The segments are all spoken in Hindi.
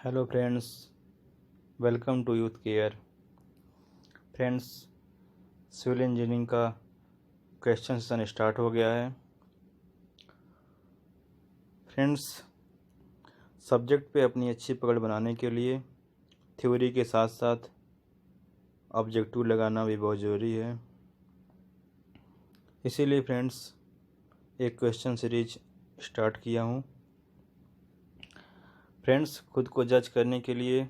Hello friends, welcome to youth care. Friends, civil engineering का क्वेश्चन सेशन स्टार्ट हो गया है। फ्रेंड्स, सब्जेक्ट पे अपनी अच्छी पकड़ बनाने के लिए थ्योरी के साथ साथ ऑब्जेक्टिव लगाना भी बहुत ज़रूरी है। इसीलिए फ्रेंड्स, एक क्वेश्चन सीरीज स्टार्ट किया हूँ। फ्रेंड्स, खुद को जज करने के लिए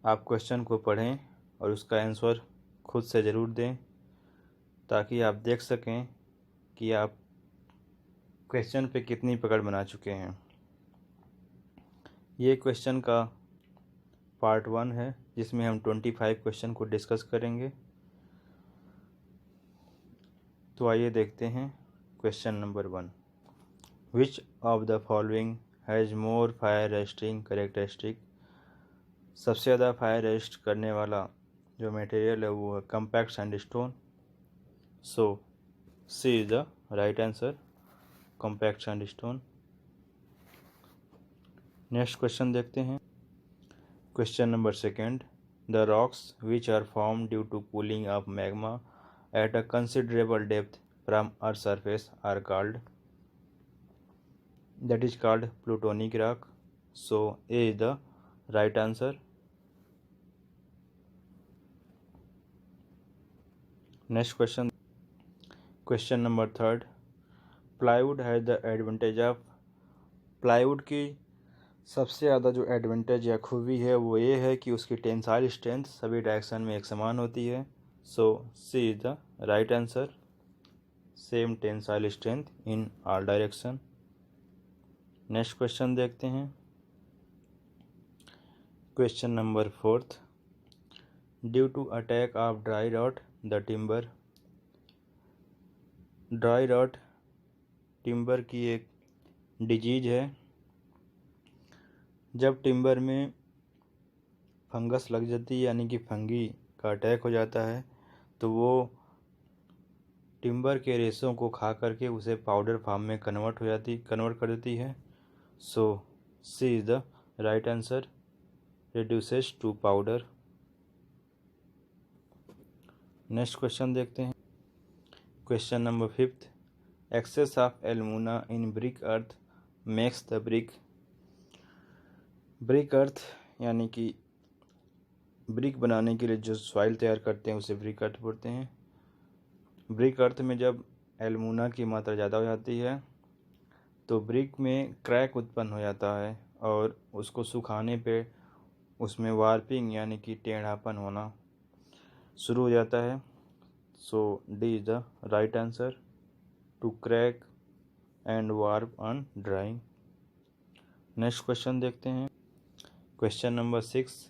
आप क्वेश्चन को पढ़ें और उसका आंसर खुद से ज़रूर दें, ताकि आप देख सकें कि आप क्वेश्चन पे कितनी पकड़ बना चुके हैं। ये क्वेश्चन का पार्ट 1 है, जिसमें हम 25 क्वेश्चन को डिस्कस करेंगे। तो आइए देखते हैं question number 1। Which of the following has more fire resisting characteristic. सबसे ज़्यादा फायर रेजिस्ट करने वाला जो मटेरियल है वो है compact sandstone. So C is the right answer, compact sandstone. Next question देखते हैं। Question number 2। The rocks which are form due to cooling of magma at a considerable depth from Earth's surface are called, that is called plutonic rock. So A is the right answer. Next question, question number 3. Plywood has the advantage of, plywood की सबसे ज़्यादा जो एडवांटेज या खूबी है वो ये है कि उसकी टेंसाइल स्ट्रेंथ सभी डायरेक्शन में एक समान होती है। So C is the right answer, same tensile strength in all direction. Next question देखते हैं। Question number 4। Due to attack of dry rot the timber. Dry rot timber की एक डिजीज है। जब टिम्बर में फंगस लग जाती है, यानी कि फंगी का अटैक हो जाता है, तो वो टिम्बर के रेशों को खा करके उसे पाउडर फॉर्म में कन्वर्ट कर देती है। So C is the right answer, reduces to powder. Next question देखते हैं। Question number 5। Excess of alumina in brick earth makes the brick. Brick earth यानी कि ब्रिक बनाने के लिए जो सॉइल तैयार करते हैं उसे ब्रिक अर्थ बोलते हैं। ब्रिक अर्थ में जब एल्यूमिना की मात्रा ज़्यादा हो जाती है तो ब्रिक में क्रैक उत्पन्न हो जाता है और उसको सुखाने पे उसमें वार्पिंग यानी कि टेढ़ापन होना शुरू हो जाता है। So D is the right answer, to crack and warp on drying. Next question देखते हैं। Question number 6।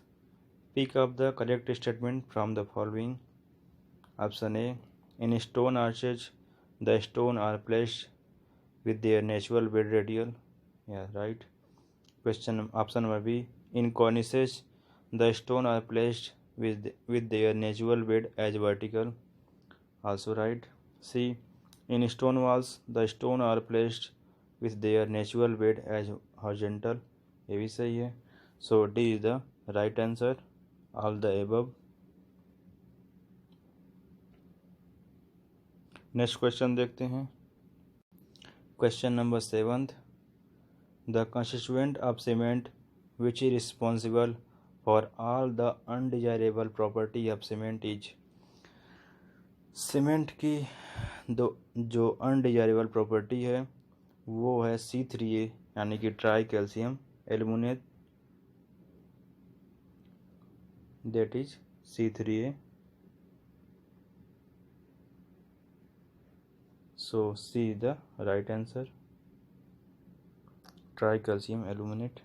Pick up the correct statement from the following. Option A, in stone arches the stone are placed with their natural bed radial. Yeah, right. Option number B, in cornices the stone are placed with their natural bed as vertical. Also right. C, in stone walls the stone are placed with their natural bed as horizontal. ये भी सही है। So D is the right answer, all the above. Next question देखते हैं। Question number 7। The constituent of cement which is responsible for all the undesirable property of cement is। Cement की जो अनडिजायरेबल प्रॉपर्टी है वो है C3A यानी कि try calcium aluminate, that is C3A। So C is the right answer, try calcium aluminate.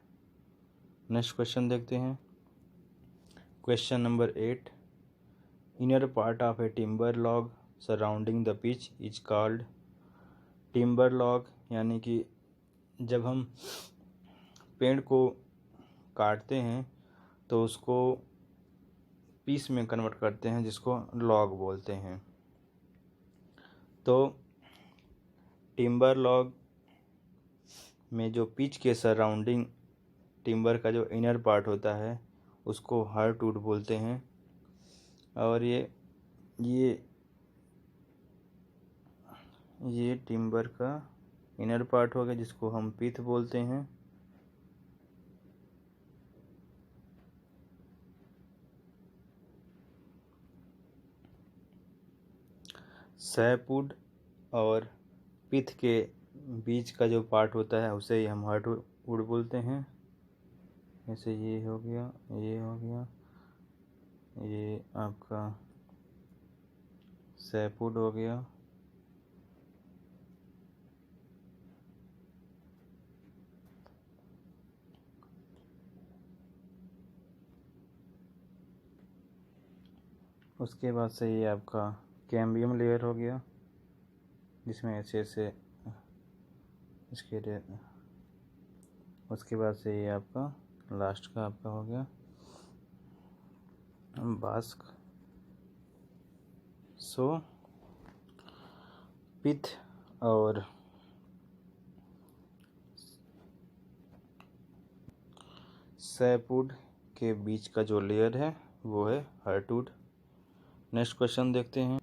Next question देखते हैं। Question number 8। Inner part of A timber log surrounding the pitch is called. Timber log यानी कि जब हम पेड़ को काटते हैं तो उसको पीस में कन्वर्ट करते हैं, जिसको लॉग बोलते हैं। तो टिम्बर लॉग में जो पिच के सराउंडिंग टिम्बर का जो इनर पार्ट होता है उसको हार्डवुड बोलते हैं। और ये टिम्बर का इनर पार्ट हो गया जिसको हम पिथ बोलते हैं। सैपवुड और पिथ के बीच का जो पार्ट होता है उसे ही हम हार्डवुड बोलते हैं। जैसे ये हो गया, ये हो गया, ये आपका सैपवुड हो गया। उसके बाद से ये आपका कैम्बियम लेयर हो गया जिसमें ऐसे ऐसे इसके उसके बाद से ये आपका लास्ट का आपका हो गया बास्क। सो पिथ और सैपवुड के बीच का जो लेयर है वो है हार्डवुड। नेक्स्ट क्वेश्चन देखते हैं।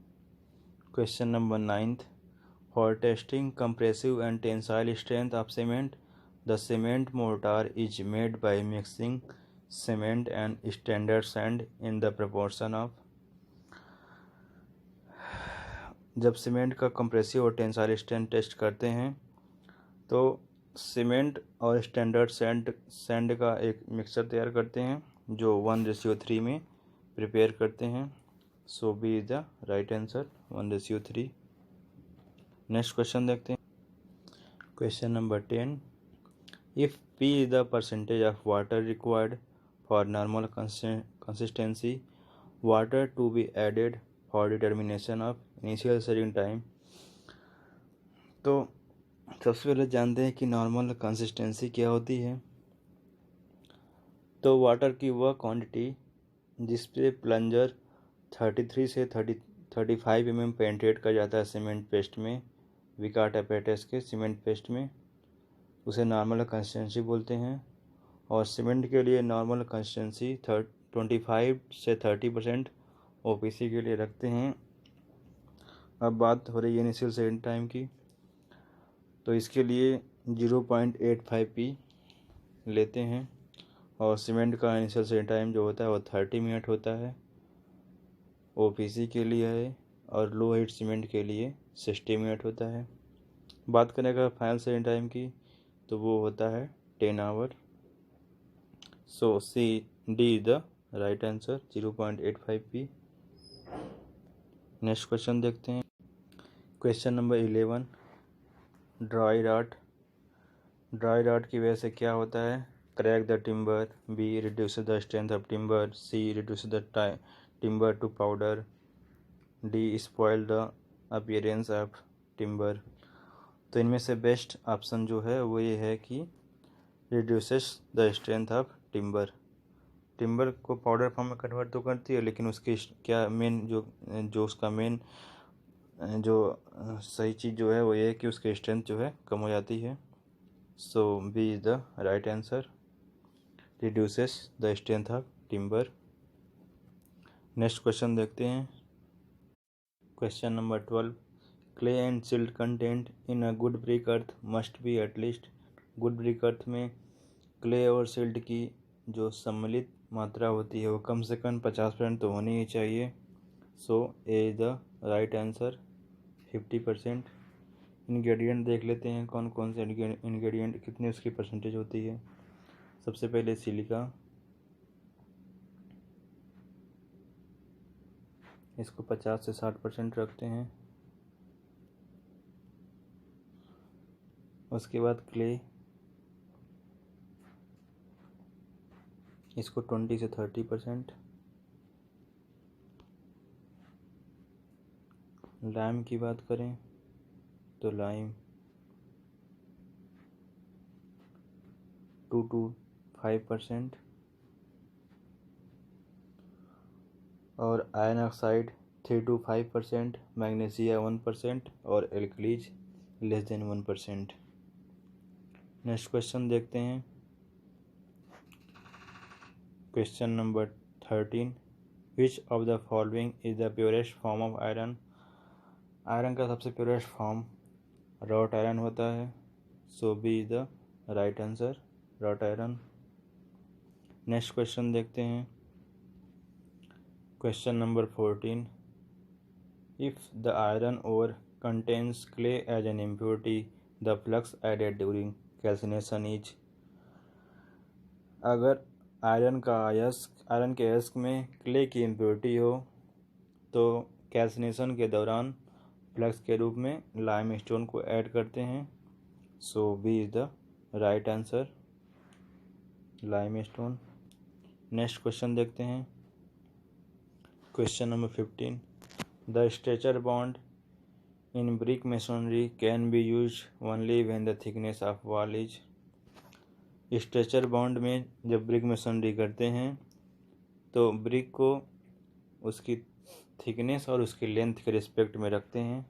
Question number 9th। For testing compressive and tensile strength of cement, the cement mortar is made by mixing cement and standard sand in the proportion of. जब सीमेंट का कंप्रेसिव और टेंसाइल स्ट्रेंथ टेस्ट करते हैं तो सीमेंट और स्टैंडर्ड सैंड का एक मिक्सचर तैयार करते हैं जो 1:3 में प्रिपेयर करते हैं। So B is the right answer, 1:3। Next question देखते हैं। Question number 10। If P is the percentage of water required for normal consistency, water to be added for determination of initial setting time। तो सबसे पहले जानते हैं कि नॉर्मल कंसिस्टेंसी क्या होती है। तो वाटर की वह क्वांटिटी जिस पे प्लंजर 33 से 35 mm पेंट्रेट कर जाता है सीमेंट पेस्ट में, विकाट एपेरेटस के सीमेंट पेस्ट में, उसे नॉर्मल कंसिस्टेंसी बोलते हैं। और सीमेंट के लिए नॉर्मल कंसिस्टेंसी 25 से 30% OPC के लिए रखते हैं। अब बात हो रही है इनिशियल सेटिंग टाइम की, तो इसके लिए 0.85 P लेते हैं। और सीमेंट का इनिशियल सेटिंग टाइम जो होता है वो 30 मिनट होता है OPC के लिए है, और लो हीट सीमेंट के लिए 60 मिनट होता है। बात करें अगर फाइनल सेटिंग टाइम की तो वो होता है 10 hour. So D is the right answer, 0.85 P। Next question देखते हैं। Question number 11। ड्राई रॉट की वजह से क्या होता है? Crack the timber, B reduces the strength of timber, C reduces the timber to powder, D spoil the appearance of timber। तो इनमें से बेस्ट ऑप्शन जो है वो ये है कि reduces the strength of timber। Timber को पाउडर फॉर्म में कन्वर्ट तो करती है, लेकिन उसकी क्या मेन जो उसका मेन जो सही चीज़ जो है वो ये है कि उसकी स्ट्रेंथ जो है कम हो जाती है। So B is the right answer, reduces the strength of timber. Next question देखते हैं। Question number 12। Clay and silt content in a good brick earth must be at least. Good brick earth में क्ले और सिल्ट की जो सम्मिलित मात्रा होती है वो कम से कम 50% तो होनी ही चाहिए। So A is the right answer, 50%। Ingredient देख लेते हैं कौन कौन से इंग्रेडिएंट कितनी उसकी परसेंटेज होती है। सबसे पहले सिलिका, इसको 50 से 60% रखते हैं। उसके बाद क्ले, इसको 20 से 30%। लाइम की बात करें तो लाइम 2 to 5%। और आयरन ऑक्साइड 3 to 5%, मैग्नीशिया 1% और alkalies less than 1%। Next question देखते हैं। Question number 13, which of the following is the purest form of iron. Iron का सबसे प्योरेस्ट फॉर्म रॉट आयरन होता है, so B is the right answer, wrought iron. Next question देखते हैं, question number 14, if the iron ore contains clay as an impurity, the flux added during calcination is। अगर आयरन के अयस्क में क्ले की इम्प्योरिटी हो तो कैल्सिनेशन के दौरान फ्लक्स के रूप में लाइम स्टोन को ऐड करते हैं, so B is the right answer, limestone. Next question देखते हैं, question number 15, the stretcher bond in brick masonry can be use only when the thickness of wall is. Stretcher bond में जब ब्रिक मेसोनरी करते हैं तो ब्रिक को उसकी थिकनेस और उसकी लेंथ के रिस्पेक्ट में रखते हैं।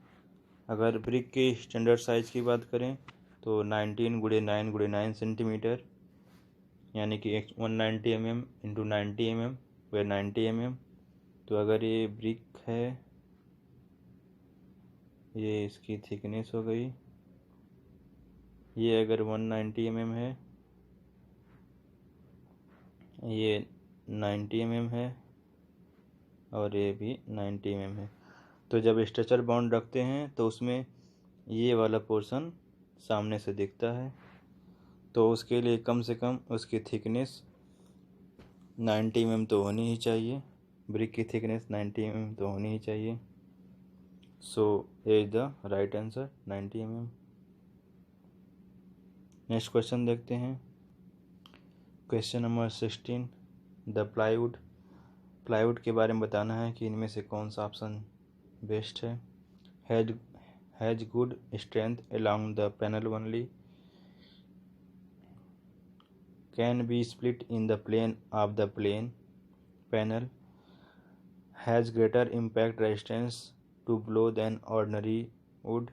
अगर ब्रिक की स्टैंडर्ड साइज़ की बात करें तो 19x9x9 सेंटीमीटर, यानी कि 190 mm इंटू 90 mm वे 90 mm। तो अगर ये ब्रिक है, ये इसकी थिकनेस हो गई, ये अगर 190 mm है, ये 90 mm है और ये भी 90 mm है। तो जब स्ट्रेचर बॉन्ड रखते हैं तो उसमें ये वाला पोर्शन सामने से दिखता है, तो उसके लिए कम से कम उसकी थिकनेस 90 mm तो होनी ही चाहिए, ब्रिक की थिकनेस 90 mm तो होनी ही चाहिए, so A is the right answer, 90 mm। Next question देखते हैं, क्वेश्चन नंबर 16, द प्लाईवुड के बारे में बताना है कि इनमें से कौन सा ऑप्शन बेस्ट है। Has good strength along the panel only, can be split in the plane of the plane panel, has greater impact resistance to blow than ordinary wood,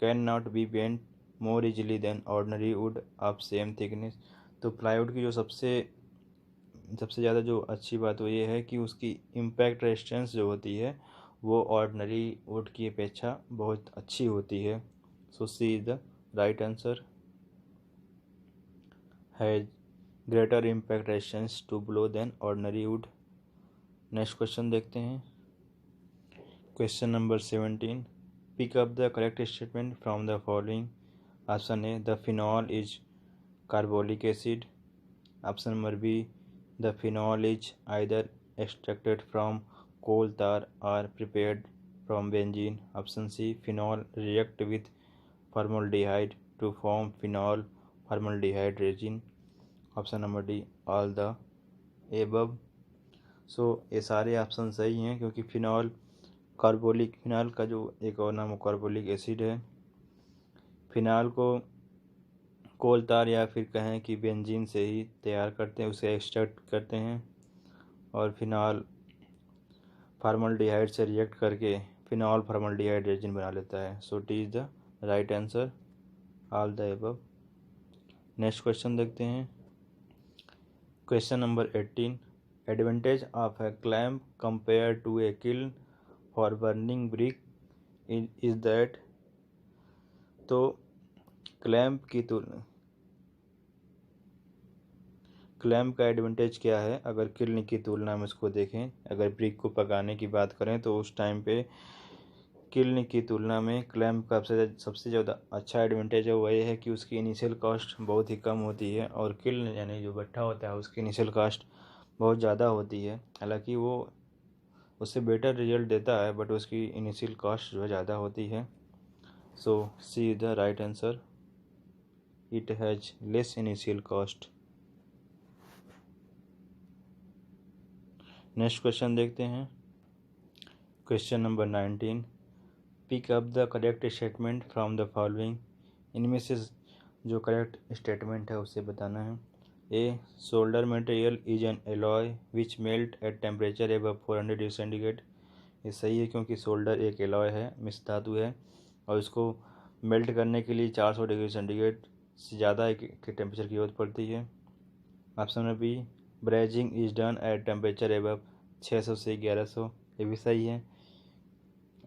can not be bent more easily than ordinary wood of same thickness. तो प्लाईवुड की जो सबसे ज़्यादा जो अच्छी बात वो ये है कि उसकी इम्पैक्ट रेजिस्टेंस जो होती है वो ऑर्डिनरी वुड की अपेक्षा बहुत अच्छी होती है, so C is the right answer, has greater impact resistance to blow than ordinary wood. Next question देखते हैं, question number 17, pick up the correct statement from the following. Option A, the phenol is carbolic acid. Option number B, the phenol is either extracted from coal tar or prepared from benzene. Option C, phenol react with formaldehyde to form phenol formaldehyde resin. Option number D, all the above. सो ये सारे ऑप्शन सही हैं क्योंकि फिनॉल का जो एक और नाम कार्बोलिक एसिड है। फिनॉल को कोल तार या फिर कहें कि बेंजीन से ही तैयार करते हैं, उसे एक्सट्रैक्ट करते हैं और फिनॉल फार्मल्डिहाइड से रिएक्ट करके फिनॉल फार्मल्डिहाइड रेजिन बना लेता है, so D is the right answer, all the above. Next question देखते हैं, question number 18, advantage of a clamp compare to a kiln for burning brick is that. तो क्लैम्प का एडवांटेज क्या है अगर किल्न की तुलना में इसको देखें। अगर ब्रिक को पकाने की बात करें तो उस टाइम पे किल्न की तुलना में क्लैम्प का सबसे ज़्यादा अच्छा एडवांटेज है वो ये है कि उसकी इनिशियल कॉस्ट बहुत ही कम होती है और किल्न यानी जो भट्ठा होता है उसकी इनिशियल कॉस्ट बहुत ज़्यादा होती है। हालांकि वो उससे बेटर रिजल्ट देता है बट उसकी इनिशियल कॉस्ट जो है ज़्यादा होती है, so C is the right answer, it has less initial cost. Next question देखते हैं, question number 19, pick up the correct statement from the following. इनमें से जो करेक्ट स्टेटमेंट है उसे बताना है। A, solder material is an alloy which melt at temperature above 400 degree centigrade. ये सही है क्योंकि सोल्डर एक एलॉय है, मिश्र धातु है और इसको मेल्ट करने के लिए 400 डिग्री सेंटीग्रेड से ज़्यादा के टेम्परेचर की जरूरत पड़ती है। Option number B, brazing is done at temperature above 600 से 1100, ये भी सही है।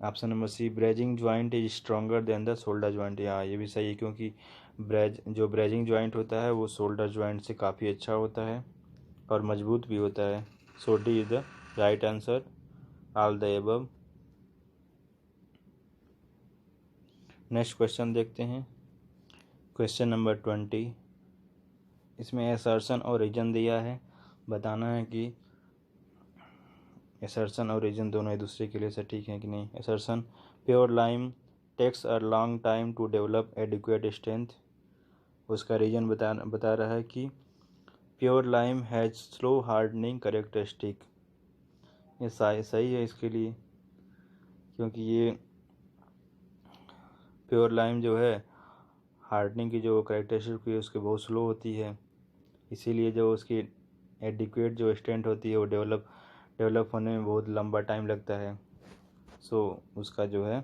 Option number C, brazing joint is stronger than the shoulder joint, हाँ ये भी सही है, क्योंकि ब्रेजिंग ज्वाइंट होता है वो शोल्डर ज्वाइंट से काफ़ी अच्छा होता है और मजबूत भी होता है। So D is the right answer, all the above. Next question देखते हैं, क्वेश्चन नंबर 20। इसमें असर्शन और रीजन दिया है, बताना है कि असर्शन और रीजन दोनों एक दूसरे के लिए सटीक हैं कि नहीं। Assertion, pure lime takes a long time to develop adequate strength, उसका रीजन बता रहा है कि pure lime has slow hardening characteristic, ये सही है इसके लिए, क्योंकि ये प्योर लाइम जो है हार्डनिंग की जो करेक्टरिस्टिक है उसकी बहुत स्लो होती है, इसीलिए जो उसकी एडिक्वेट जो स्ट्रेंथ होती है वो डेवलप होने में बहुत लंबा टाइम लगता है। सो उसका जो है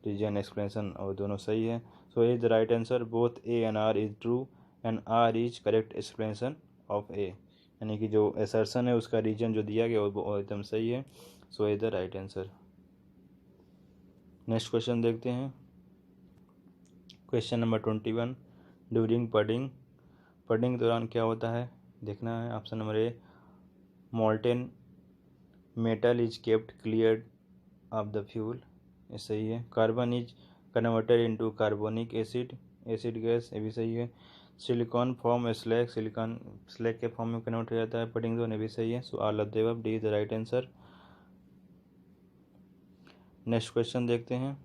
रीजन एक्सप्लेनेशन और दोनों सही है। So is the right answer, both A and R is true and R is correct explanation of A, यानी कि जो असर्शन है उसका रीजन जो दिया गया वो एकदम सही है। So is the right answer. Next question देखते हैं, क्वेश्चन नंबर 21। ड्यूरिंग पडिंग के दौरान क्या होता है देखना है। Option number A, molten metal is kept clear of the fuel, ये सही है। Carbon is converted into carbonic acid gas, ये भी सही है। सिलिकॉन फॉर्म सिलिकॉन स्लैग के फॉर्म में कन्वर्ट हो जाता है पडिंग जोन, ये भी सही है। So all of the above, D is the right answer. Next question देखते हैं,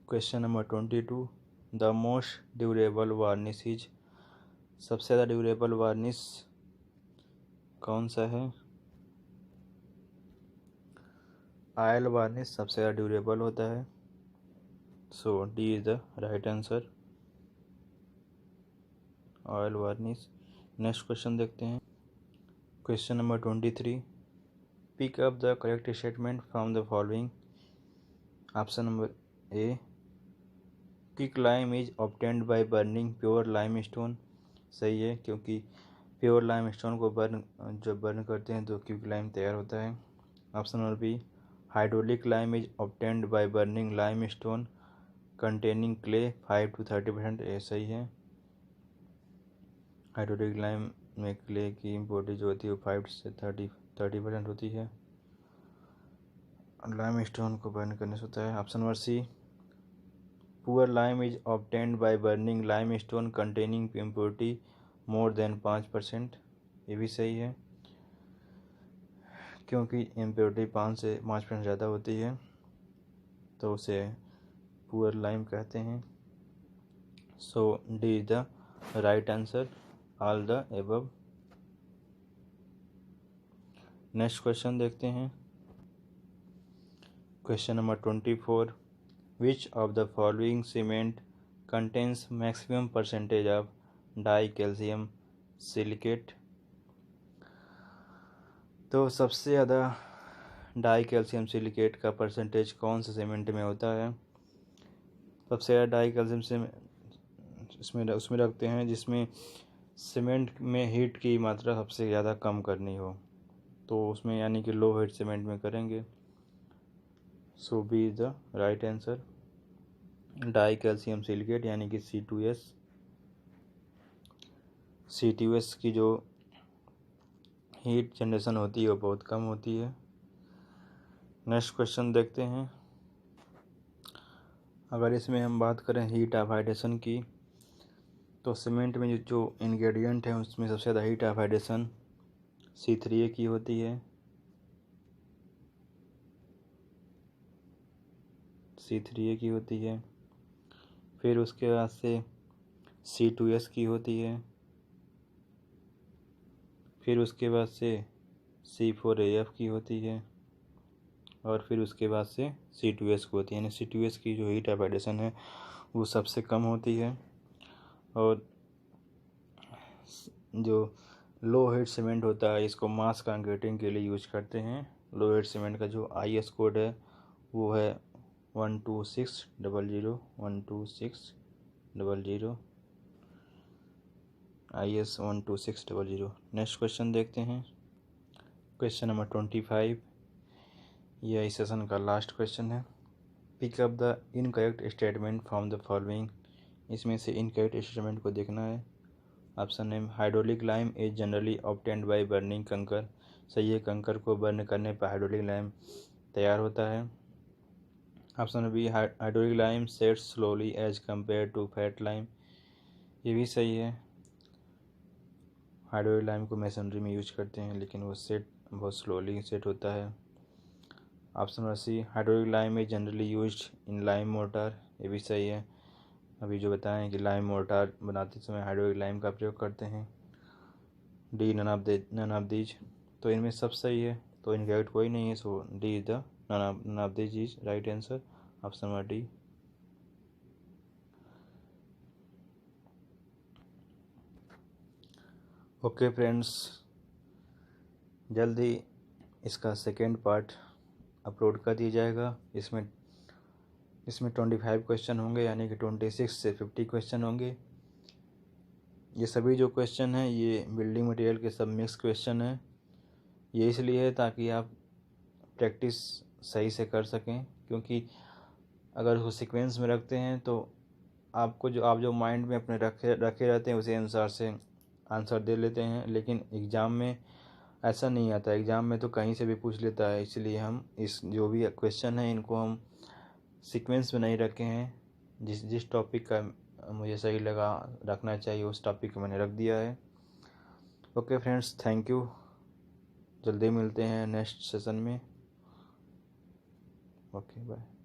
question number 22। The most durable varnish is, सबसे ज़्यादा ड्यूरेबल वार्निश कौन सा है। ऑयल वार्निश सबसे ज़्यादा ड्यूरेबल होता है। So D is the right answer, oil varnish. Next question देखते हैं, question number 23। Pick up the correct statement from the following. Option number A, quick lime is obtained by burning pure limestone, सही है, क्योंकि प्योर लाइम स्टोन को जब बर्न करते हैं तो क्विक लाइम तैयार होता है। Option number B, hydraulic lime is obtained by burning limestone containing clay 5 to 30%, ये सही है। हाइड्रोलिक लाइम में क्ले की इम्प्योरिटी जो होती है वो 5 से 30% होती है, लाइम स्टोन को बर्न करने से होता है। Option number C, poor lime is obtained by burning limestone containing impurity more than 5%, ये भी सही है, क्योंकि इम्प्योरिटी 5% ज़्यादा होती है तो उसे पुअर लाइम कहते हैं। So D is the right answer, all the above. Next question देखते हैं, question number 24। Which of the following cement contains maximum percentage of dicalcium silicate, तो सबसे ज़्यादा डाई कैल्शियम सिलिकेट का परसेंटेज कौन से सीमेंट में होता है। सबसे ज़्यादा डाई कैल्शियम से उसमें रखते हैं जिसमें सीमेंट में हीट की मात्रा सबसे ज़्यादा कम करनी हो, तो उसमें यानी कि लो हीट सीमेंट में करेंगे। So B is the right answer, dicalcium silicate यानी कि C2S की जो हीट जनरेशन होती है वो बहुत कम होती है। नेक्स्ट क्वेश्चन देखते हैं, अगर इसमें हम बात करें हीट ऑफ हाइड्रेशन की, तो सीमेंट में जो इंग्रेडिएंट है उसमें सबसे ज़्यादा हीट ऑफ हाइड्रेशन C3A की होती है, C3A की होती है। फिर उसके बाद से C2S की होती है, फिर उसके बाद से C4AF की होती है, और फिर उसके बाद से C2S की होती है, यानी C2S की जो हीट ऑफ हाइड्रेशन है वो सबसे कम होती है। और जो लो हीट सीमेंट होता है इसको मास कंक्रीटिंग के लिए यूज करते हैं। लो हीट सीमेंट का जो IS कोड है वो है 12600 12600। IS 12600। नेक्स्ट क्वेश्चन देखते हैं, क्वेश्चन नंबर 25। यह इस सेशन का लास्ट क्वेश्चन है। Pick up the incorrect statement from the following. इसमें से इनकरेक्ट स्टेटमेंट को देखना है। ऑप्शन है hydraulic lime is generally obtained by burning kankar. सही है, कंकर को बर्न करने पर हाइड्रोलिक लाइम तैयार होता है। Option B hydraulic lime sets slowly as compared to fat lime. ये भी सही है, हाइड्रोलिक लाइम को मैसनरी में यूज करते हैं लेकिन वो सेट बहुत स्लोली सेट होता है। Option number C hydraulic lime is generally used in lime mortar. ये भी सही है, अभी जो बताएं कि लाइम मोर्टार बनाते समय हाइड्रोलिक लाइम का प्रयोग करते हैं। D none of these. तो इनमें सब सही है, तो इनकरेक्ट कोई नहीं है, so D is the none of these is right answer. Option number D. Okay friends, जल्द ही इसका सेकेंड पार्ट अपलोड कर दिया जाएगा। इसमें 25 क्वेश्चन होंगे, यानी कि 26 से 50 क्वेश्चन होंगे। ये सभी जो क्वेश्चन हैं ये बिल्डिंग मटेरियल के सब मिक्स क्वेश्चन हैं। ये इसलिए है ताकि आप प्रैक्टिस सही से कर सकें, क्योंकि अगर उसको सीक्वेंस में रखते हैं तो आप जो माइंड में अपने रखे रहते हैं उसी अनुसार से आंसर दे लेते हैं। लेकिन एग्ज़ाम में ऐसा नहीं आता, एग्ज़ाम में तो कहीं से भी पूछ लेता है। इसलिए हम इस जो भी क्वेश्चन है इनको हम सीक्वेंस में नहीं रखे हैं। जिस टॉपिक का मुझे सही लगा रखना चाहिए उस टॉपिक को मैंने रख दिया है। Okay friends, thank you. जल्दी मिलते हैं नेक्स्ट सेशन में। Okay bye.